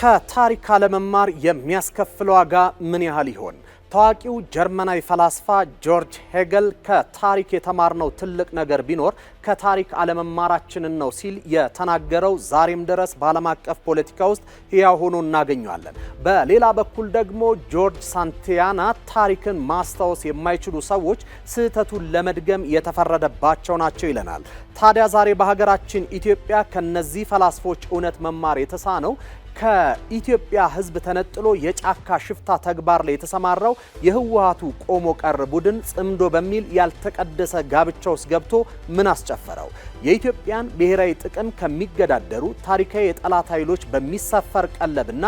ከታሪክ አለመማር የሚያስከፍለው ዋጋ ምን ያህል ይሆን? ታዋቂው ጀርመናዊ ፈላስፋ ጆርጅ ሄገል ከታሪክ የተማርነው ትልቅ ነገር ቢኖር ከታሪክ አለመማራችንን ነው ሲል የተናገረው ዛሬም ድረስ በዓለም አቀፍ ፖለቲካ ውስጥ ሕያው ሆኖ እናገኘዋለን። በሌላ በኩል ደግሞ ጆርጅ ሳንቲያና ታሪክን ማስታወስ የማይችሉ ሰዎች ስህተቱን ለመድገም የተፈረደባቸው ናቸው ይለናል። ታዲያ ዛሬ በሀገራችን ኢትዮጵያ ከነዚህ ፈላስፎች እውነት መማር የተሳነው ከኢትዮጵያ ሕዝብ ተነጥሎ የጫካ ሽፍታ ተግባር ላይ የተሰማራው የህወሓቱ ቆሞ ቀር ቡድን ጽምዶ በሚል ያልተቀደሰ ጋብቻ ውስጥ ገብቶ ምን አስጨፈረው? የኢትዮጵያን ብሔራዊ ጥቅም ከሚገዳደሩ ታሪካዊ የጠላት ኃይሎች በሚሰፈር ቀለብና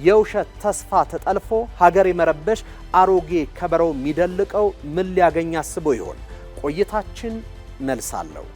የውሸት ተስፋ ተጠልፎ ሀገር የመረበሽ አሮጌ ከበረው የሚደልቀው ምን ሊያገኝ አስቦ ይሆን? ቆይታችን መልስ አለው።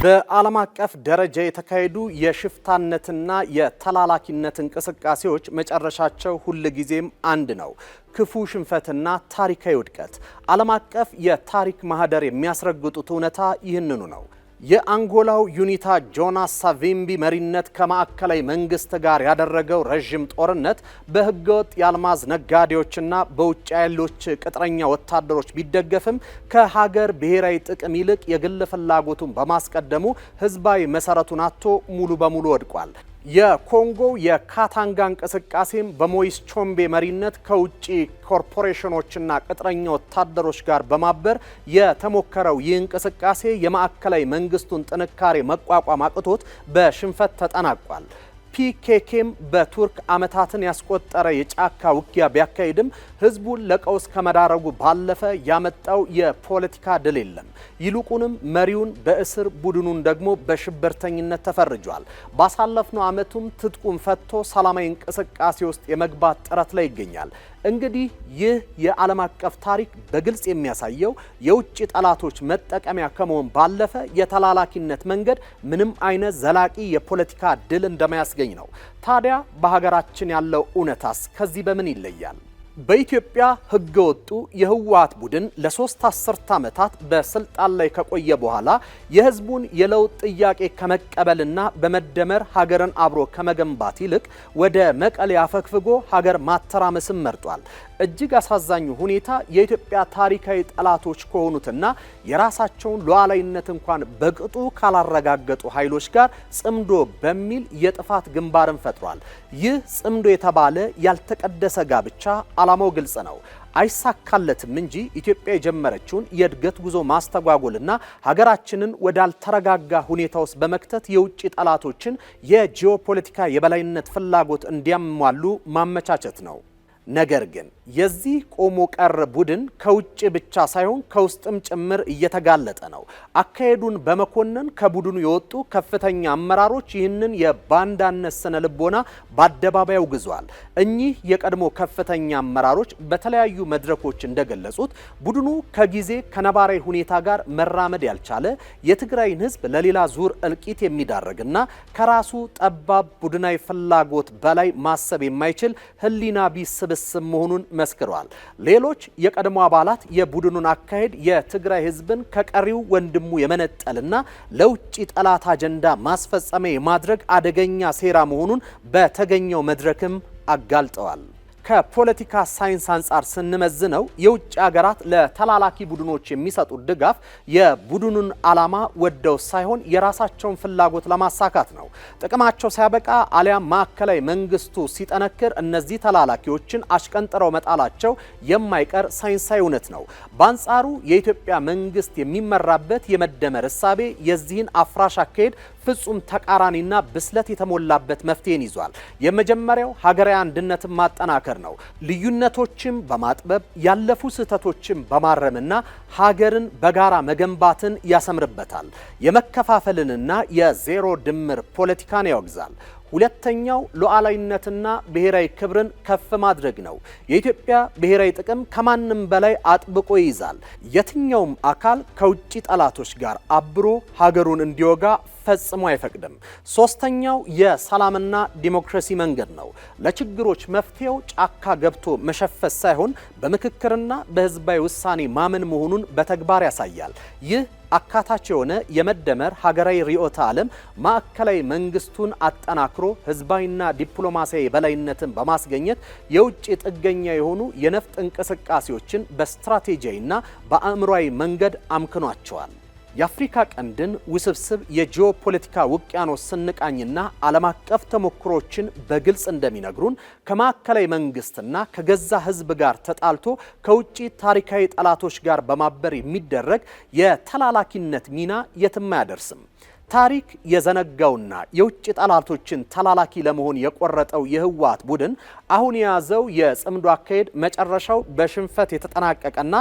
በዓለም አቀፍ ደረጃ የተካሄዱ የሽፍታነትና የተላላኪነት እንቅስቃሴዎች መጨረሻቸው ሁልጊዜም አንድ ነው፤ ክፉ ሽንፈትና ታሪካዊ ውድቀት። ዓለም አቀፍ የታሪክ ማህደር የሚያስረግጡት እውነታ ይህንኑ ነው። የአንጎላው ዩኒታ ጆናስ ሳቬምቢ መሪነት ከማዕከላዊ መንግስት ጋር ያደረገው ረዥም ጦርነት በህገወጥ የአልማዝ ነጋዴዎችና በውጭ ኃይሎች ቅጥረኛ ወታደሮች ቢደገፍም ከሀገር ብሔራዊ ጥቅም ይልቅ የግል ፍላጎቱን በማስቀደሙ ህዝባዊ መሰረቱን አጥቶ ሙሉ በሙሉ ወድቋል። የኮንጎ የካታንጋ እንቅስቃሴም በሞይስ ቾምቤ መሪነት ከውጭ ኮርፖሬሽኖችና ቅጥረኛ ወታደሮች ጋር በማበር የተሞከረው ይህ እንቅስቃሴ የማዕከላዊ መንግስቱን ጥንካሬ መቋቋም አቅቶት በሽንፈት ተጠናቋል። ፒኬኬም በቱርክ ዓመታትን ያስቆጠረ የጫካ ውጊያ ቢያካሂድም ህዝቡን ለቀውስ ከመዳረጉ ባለፈ ያመጣው የፖለቲካ ድል የለም። ይልቁንም መሪውን በእስር ቡድኑን ደግሞ በሽብርተኝነት ተፈርጇል። ባሳለፍነው ዓመቱም ትጥቁን ፈትቶ ሰላማዊ እንቅስቃሴ ውስጥ የመግባት ጥረት ላይ ይገኛል። እንግዲህ ይህ የዓለም አቀፍ ታሪክ በግልጽ የሚያሳየው የውጭ ጠላቶች መጠቀሚያ ከመሆን ባለፈ የተላላኪነት መንገድ ምንም አይነት ዘላቂ የፖለቲካ ድል እንደማያስገኝ ነው። ታዲያ በሀገራችን ያለው እውነታስ ከዚህ በምን ይለያል? በኢትዮጵያ ህገ ወጡ የህወሓት ቡድን ለ3 አስርት ዓመታት በስልጣን ላይ ከቆየ በኋላ የህዝቡን የለውጥ ጥያቄ ከመቀበልና በመደመር ሀገርን አብሮ ከመገንባት ይልቅ ወደ መቀሌ አፈግፍጎ ሀገር ማተራመስን መርጧል። እጅግ አሳዛኙ ሁኔታ የኢትዮጵያ ታሪካዊ ጠላቶች ከሆኑትና የራሳቸውን ሉዓላዊነት እንኳን በቅጡ ካላረጋገጡ ኃይሎች ጋር ጽምዶ በሚል የጥፋት ግንባርን ፈጥሯል። ይህ ጽምዶ የተባለ ያልተቀደሰ ጋብቻ ዓላማው ግልጽ ነው። አይሳካለትም እንጂ ኢትዮጵያ የጀመረችውን የእድገት ጉዞ ማስተጓጎልና ሀገራችንን ወዳልተረጋጋ ሁኔታ ውስጥ በመክተት የውጭ ጠላቶችን የጂኦፖለቲካ የበላይነት ፍላጎት እንዲያሟሉ ማመቻቸት ነው። ነገር ግን የዚህ ቆሞ ቀር ቡድን ከውጭ ብቻ ሳይሆን ከውስጥም ጭምር እየተጋለጠ ነው። አካሄዱን በመኮነን ከቡድኑ የወጡ ከፍተኛ አመራሮች ይህንን የባንዳነት ስነ ልቦና በአደባባይ አውግዘዋል። እኚህ የቀድሞ ከፍተኛ አመራሮች በተለያዩ መድረኮች እንደገለጹት ቡድኑ ከጊዜ ከነባራዊ ሁኔታ ጋር መራመድ ያልቻለ የትግራይን ሕዝብ ለሌላ ዙር እልቂት የሚዳርግና ከራሱ ጠባብ ቡድናዊ ፍላጎት በላይ ማሰብ የማይችል ህሊና ቢስ ስብስብ መሆኑን መስክረዋል። ሌሎች የቀድሞ አባላት የቡድኑን አካሄድ የትግራይ ህዝብን ከቀሪው ወንድሙ የመነጠልና ለውጭ ጠላት አጀንዳ ማስፈጸሚያ የማድረግ አደገኛ ሴራ መሆኑን በተገኘው መድረክም አጋልጠዋል። ከፖለቲካ ሳይንስ አንጻር ስንመዝነው የውጭ ሀገራት ለተላላኪ ቡድኖች የሚሰጡት ድጋፍ የቡድኑን ዓላማ ወደው ሳይሆን የራሳቸውን ፍላጎት ለማሳካት ነው። ጥቅማቸው ሲያበቃ አሊያም ማዕከላዊ መንግስቱ ሲጠነክር እነዚህ ተላላኪዎችን አሽቀንጥረው መጣላቸው የማይቀር ሳይንሳዊ እውነት ነው። በአንጻሩ የኢትዮጵያ መንግስት የሚመራበት የመደመር እሳቤ የዚህን አፍራሽ አካሄድ ፍጹም ተቃራኒና ብስለት የተሞላበት መፍትሄን ይዟል። የመጀመሪያው ሀገራዊ አንድነትን ማጠናከር ነው። ልዩነቶችን በማጥበብ ያለፉ ስህተቶችን በማረምና ሀገርን በጋራ መገንባትን ያሰምርበታል። የመከፋፈልንና የዜሮ ድምር ፖለቲካን ያወግዛል። ሁለተኛው ሉዓላዊነትና ብሔራዊ ክብርን ከፍ ማድረግ ነው። የኢትዮጵያ ብሔራዊ ጥቅም ከማንም በላይ አጥብቆ ይይዛል። የትኛውም አካል ከውጭ ጠላቶች ጋር አብሮ ሀገሩን እንዲወጋ ፈጽሞ አይፈቅድም። ሶስተኛው የሰላምና ዲሞክራሲ መንገድ ነው። ለችግሮች መፍትሄው ጫካ ገብቶ መሸፈት ሳይሆን በምክክርና በህዝባዊ ውሳኔ ማመን መሆኑን በተግባር ያሳያል። ይህ አካታች የሆነ የመደመር ሀገራዊ ርዕዮተ ዓለም ማዕከላዊ መንግስቱን አጠናክሮ ህዝባዊና ዲፕሎማሲያዊ በላይነትን በማስገኘት የውጭ ጥገኛ የሆኑ የነፍጥ እንቅስቃሴዎችን በስትራቴጂያዊና በአእምሯዊ መንገድ አምክኗቸዋል። የአፍሪካ ቀንድን ውስብስብ የጂኦፖለቲካ ውቅያኖስ ስንቃኝና ዓለም አቀፍ ተሞክሮችን በግልጽ እንደሚነግሩን ከማዕከላዊ መንግስትና ከገዛ ህዝብ ጋር ተጣልቶ ከውጭ ታሪካዊ ጠላቶች ጋር በማበር የሚደረግ የተላላኪነት ሚና የትም አያደርስም። ታሪክ የዘነጋውና የውጭ ጠላቶችን ተላላኪ ለመሆን የቆረጠው የህወሓት ቡድን አሁን የያዘው የጽምዶ አካሄድ መጨረሻው በሽንፈት የተጠናቀቀና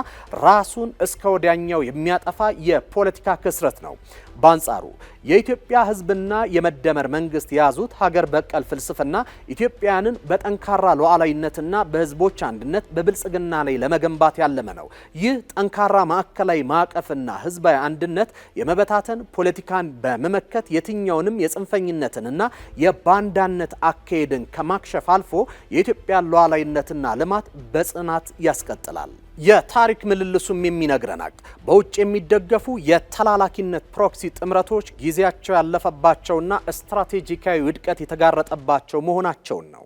ራሱን እስከ ወዲያኛው የሚያጠፋ የፖለቲካ ክስረት ነው። በአንጻሩ የኢትዮጵያ ህዝብና የመደመር መንግስት የያዙት ሀገር በቀል ፍልስፍና ኢትዮጵያንን በጠንካራ ሉዓላዊነትና በህዝቦች አንድነት በብልጽግና ላይ ለመገንባት ያለመ ነው። ይህ ጠንካራ ማዕከላዊ ማዕቀፍና ህዝባዊ አንድነት የመበታተን ፖለቲካን በመመከት የትኛውንም የጽንፈኝነትንና የባንዳነት አካሄድን ከማክሸፍ አልፎ የኢትዮጵያን ሉዓላዊነትና ልማት በጽናት ያስቀጥላል። የታሪክ ምልልሱም የሚነግረን በውጭ የሚደገፉ የተላላኪነት ፕሮክሲ ጥምረቶች ጊዜያቸው ያለፈባቸውና ስትራቴጂካዊ ውድቀት የተጋረጠባቸው መሆናቸውን ነው።